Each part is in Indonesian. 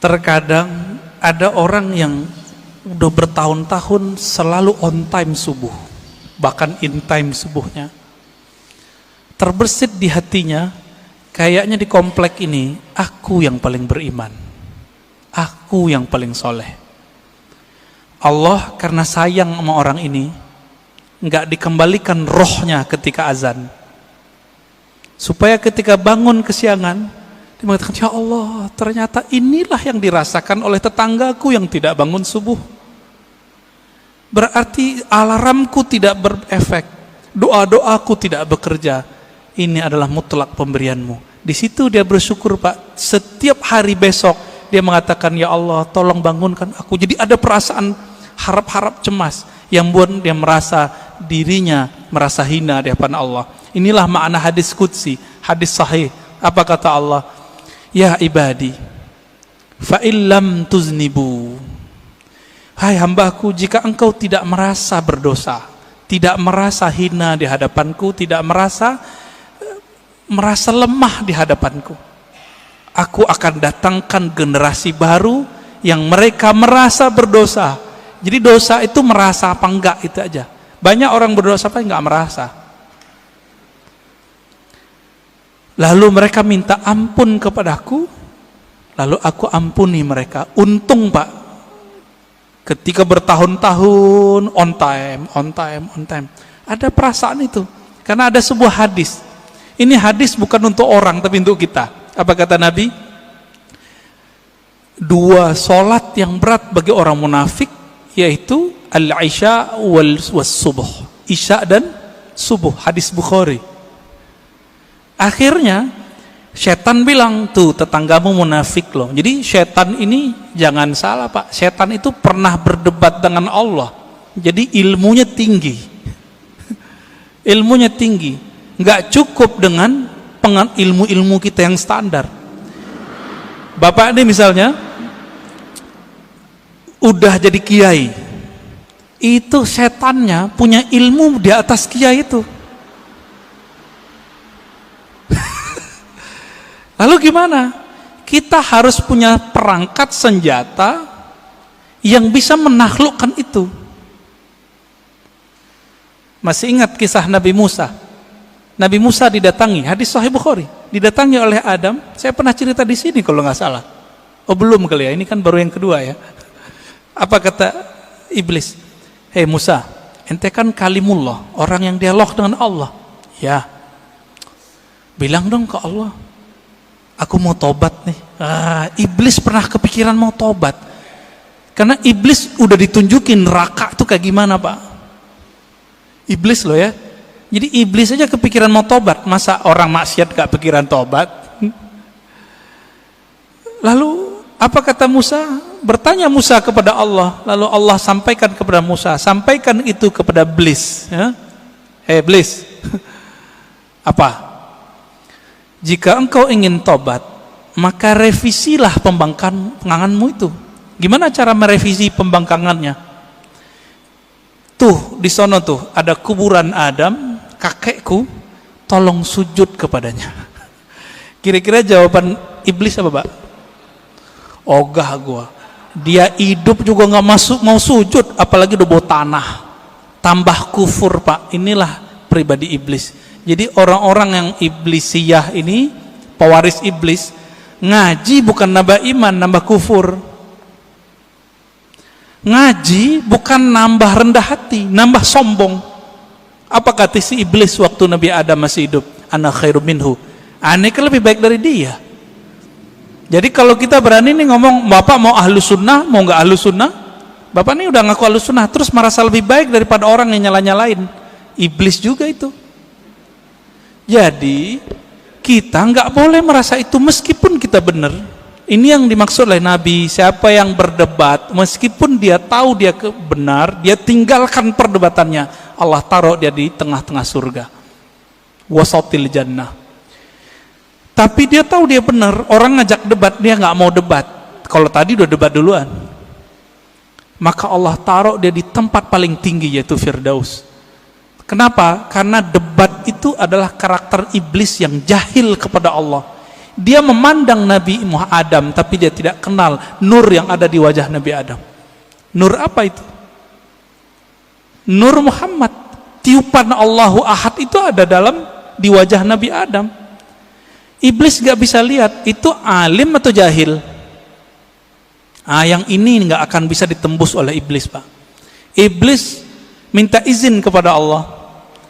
Terkadang ada orang yang udah bertahun-tahun selalu on time subuh, bahkan in time subuhnya. Terbersit di hatinya, kayaknya di komplek ini aku yang paling beriman, aku yang paling soleh. Allah karena sayang sama orang ini nggak dikembalikan rohnya ketika azan, supaya ketika bangun kesiangan dia mengatakan, ya Allah, ternyata inilah yang dirasakan oleh tetanggaku yang tidak bangun subuh. Berarti alarmku tidak berefek, doa-doaku tidak bekerja. Ini adalah mutlak pemberianmu. Di situ dia bersyukur, Pak. Setiap hari besok dia mengatakan, ya Allah, tolong bangunkan aku. Jadi ada perasaan harap-harap cemas yang buat dia merasa dirinya merasa hina di hadapan Allah. Inilah makna hadis qudsi, hadis sahih. Apa kata Allah? Ya ibadi, fa illam tuznibu. Hai hambaku, jika engkau tidak merasa berdosa, tidak merasa hina di hadapanku, tidak merasa lemah di hadapanku, aku akan datangkan generasi baru yang mereka merasa berdosa. Jadi dosa itu merasa apa enggak, itu aja. Banyak orang berdosa apa enggak merasa. Lalu mereka minta ampun kepadaku, lalu aku ampuni mereka. Untung, Pak, ketika bertahun-tahun on time, ada perasaan itu. Karena ada sebuah hadis. Ini hadis bukan untuk orang, tapi untuk kita. Apa kata Nabi? 2 sholat yang berat bagi orang munafik, yaitu al-isya wal-subuh. Isya dan subuh, hadis Bukhari. Akhirnya setan bilang, tuh tetanggamu munafik loh. Jadi setan ini jangan salah, Pak, setan itu pernah berdebat dengan Allah. Jadi ilmunya tinggi. Ilmunya tinggi. Nggak cukup dengan ilmu-ilmu kita yang standar. Bapak ini misalnya udah jadi kiai, itu setannya punya ilmu di atas kiai itu. Lalu gimana? Kita harus punya perangkat senjata yang bisa menaklukkan itu. Masih ingat kisah Nabi Musa? Nabi Musa didatangi, hadis Sahih Bukhari, didatangi oleh Adam. Saya pernah cerita di sini kalau nggak salah. Oh belum kali ya, ini kan baru yang kedua ya. Apa kata iblis? Hei Musa, ente kan kalimullah, orang yang dialog dengan Allah. Ya, bilang dong ke Allah, aku mau tobat nih. Iblis pernah kepikiran mau tobat. Karena iblis udah ditunjukin neraka itu kayak gimana, Pak. Iblis loh ya. Jadi iblis aja kepikiran mau tobat. Masa orang maksiat gak pikiran tobat? Lalu apa kata Musa? Bertanya Musa kepada Allah. Lalu Allah sampaikan kepada Musa, sampaikan itu kepada iblis ya. Hei iblis. Apa? Jika engkau ingin tobat, maka revisilah pembangkanganmu itu. Gimana cara merevisi pembangkangannya? Tuh, di sono tuh ada kuburan Adam, kakekku, tolong sujud kepadanya. Kira-kira jawaban iblis apa, Pak? Ogah gua. Dia hidup juga nggak mau sujud, apalagi udah bawa tanah. Tambah kufur, Pak. Inilah pribadi iblis. Jadi orang-orang yang iblisiyah ini, pewaris iblis, ngaji bukan nambah iman, nambah kufur. Ngaji bukan nambah rendah hati, nambah sombong. Apa kata si iblis waktu Nabi Adam masih hidup? Ana khairum minhu. Aneh kan lebih baik dari dia. Jadi kalau kita berani nih ngomong, Bapak mau ahlus sunnah, mau nggak ahlus sunnah? Bapak ini udah ngaku ahlus sunnah, terus merasa lebih baik daripada orang yang nyala-nyalain. Iblis juga itu. Jadi kita nggak boleh merasa itu meskipun kita benar. Ini yang dimaksud oleh Nabi. Siapa yang berdebat, meskipun dia tahu dia benar, dia tinggalkan perdebatannya. Allah taruh dia di tengah-tengah surga. Wasatil jannah. Tapi dia tahu dia benar. Orang ngajak debat, dia nggak mau debat. Kalau tadi udah debat duluan, maka Allah taruh dia di tempat paling tinggi, yaitu Firdaus. Kenapa? Karena debat itu adalah karakter iblis yang jahil kepada Allah. Dia memandang Nabi Adam, tapi dia tidak kenal nur yang ada di wajah Nabi Adam. Nur apa itu? Nur Muhammad. Tiupan Allahu Ahad itu ada di wajah Nabi Adam. Iblis gak bisa lihat, itu alim atau jahil? Yang ini gak akan bisa ditembus oleh iblis, Pak. Iblis minta izin kepada Allah.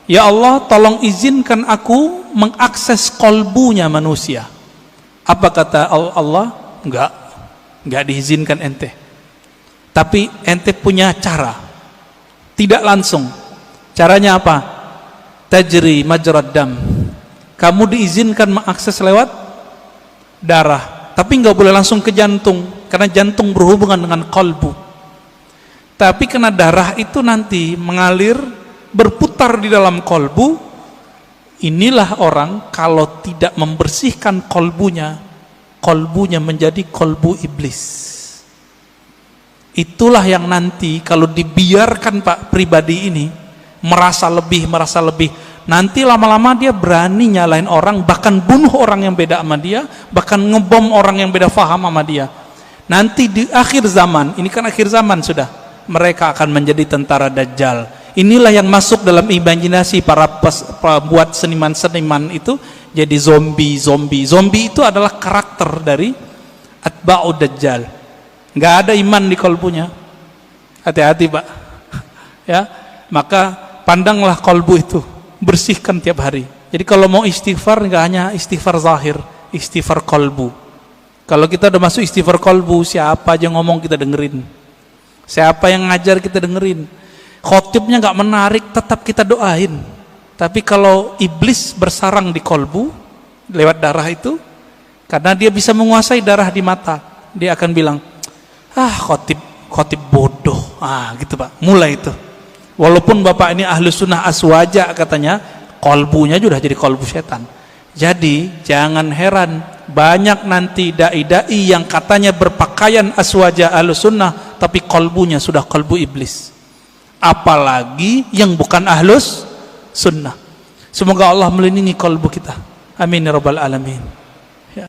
Ya Allah, tolong izinkan aku mengakses kolbunya manusia. Apa kata Allah? Enggak diizinkan ente. Tapi ente punya cara. Tidak langsung. Caranya apa? Tajri majrad dam. Kamu diizinkan mengakses lewat darah, tapi enggak boleh langsung ke jantung, karena jantung berhubungan dengan kolbu. Tapi karena darah itu nanti mengalir, berputar di dalam kolbu. Inilah orang kalau tidak membersihkan kolbunya menjadi kolbu iblis. Itulah yang nanti kalau dibiarkan Pak pribadi ini merasa lebih, nanti lama-lama dia berani nyalain orang, bahkan bunuh orang yang beda sama dia, bahkan ngebom orang yang beda faham sama dia. Nanti di akhir zaman, ini kan akhir zaman sudah, mereka akan menjadi tentara Dajjal. Inilah yang masuk dalam imajinasi para buat seniman-seniman itu, jadi zombie. Zombie itu adalah karakter dari atba'ud Dajjal. Nggak ada iman di kolbunya. Hati-hati, Pak. Ya, maka pandanglah kolbu itu, bersihkan tiap hari. Jadi kalau mau istighfar, nggak hanya istighfar zahir, istighfar kolbu. Kalau kita udah masuk istighfar kolbu, siapa aja ngomong kita dengerin, siapa yang ngajar kita dengerin. Khotibnya nggak menarik, tetap kita doain. Tapi kalau iblis bersarang di kolbu lewat darah itu, karena dia bisa menguasai darah di mata, dia akan bilang, khotib bodoh, gitu Pak. Mulai itu. Walaupun bapak ini ahlu sunnah aswaja katanya, kolbunya sudah jadi kolbu setan. Jadi jangan heran banyak nanti dai-dai yang katanya berpakaian aswaja ahlu sunnah, tapi kolbunya sudah kolbu iblis. Apalagi yang bukan ahlus sunnah. Semoga Allah melindungi kolbu kita. Amin ya rabbal alamin. Ya.